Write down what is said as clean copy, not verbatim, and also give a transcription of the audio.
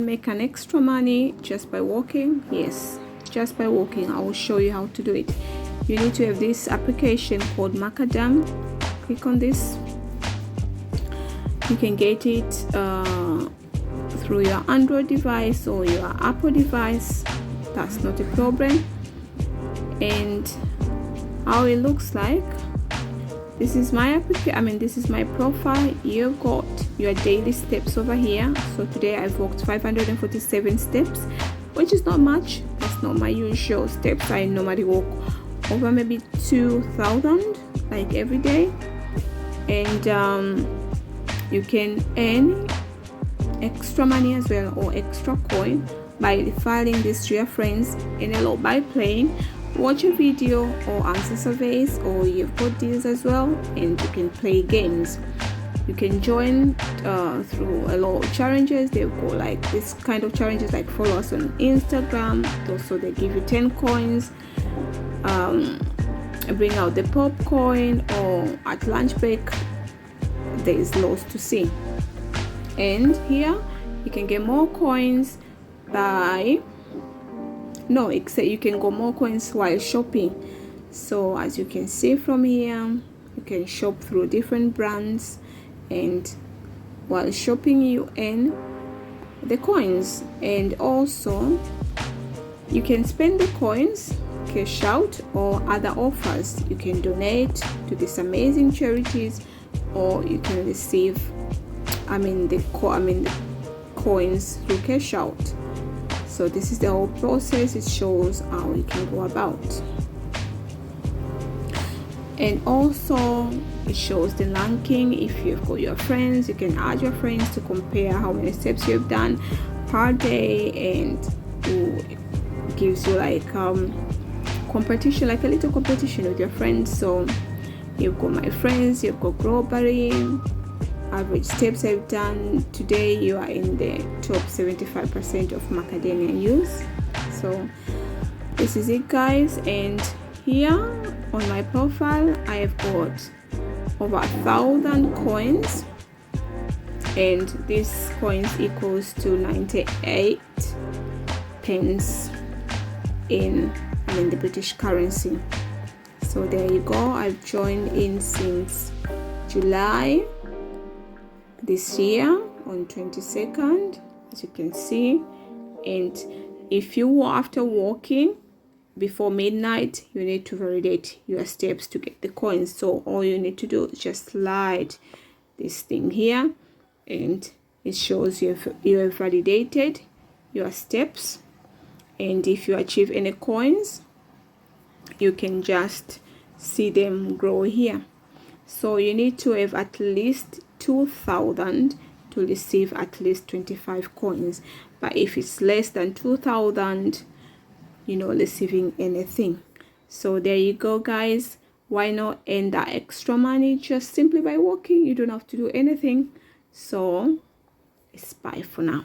Make an extra money just by walking. Yes, just by walking. I will show you how to do it. You need to have this application called Macadam. Click on this. You can get it through your Android device or your Apple device. That's not a problem. And how it looks like, this is my application. This is my profile. You've got your daily steps over here. So today I've walked 547 steps, which is not much. That's not my usual steps. I normally walk over maybe 2,000 like every day. And you can earn extra money as well, or extra coin, by referring this to your friends, and a lot by playing. Watch a video or answer surveys, or you've got deals as well, and you can play games. You can join through a lot of challenges. They've got like this kind of challenges, like follow us on Instagram. Also, they give you 10 coins. Bring out the popcorn, or at lunch break. There is lots to see. And here you can get more coins except you can go more coins while shopping. So as you can see from here, you can shop through different brands, and while shopping you earn the coins. And also you can spend the coins, cash out, or other offers. You can donate to these amazing charities, or you can receive the coins through cash out. So this is the whole process. It shows how you can go about, and also it shows the ranking. If you've got your friends, you can add your friends to compare how many steps you've done per day, and it gives you like competition, like a little competition with your friends. So you've got my friends, you've got globally average steps I've done today. You are in the top 75% of macadamia use. So this is it, guys. And here on my profile I have got over 1,000 coins, and this coins equals to 98 pence in the British currency. So there you go. I've joined in since July this year on 22nd, as you can see. And if you after walking before midnight, you need to validate your steps to get the coins. So all you need to do is just slide this thing here, and it shows you have validated your steps. And if you achieve any coins, you can just see them grow here. So you need to have at least 2,000 to receive at least 25 coins. But if it's less than 2,000, you're not receiving anything. So there you go, guys. Why not earn that extra money just simply by walking? You don't have to do anything. So it's bye for now.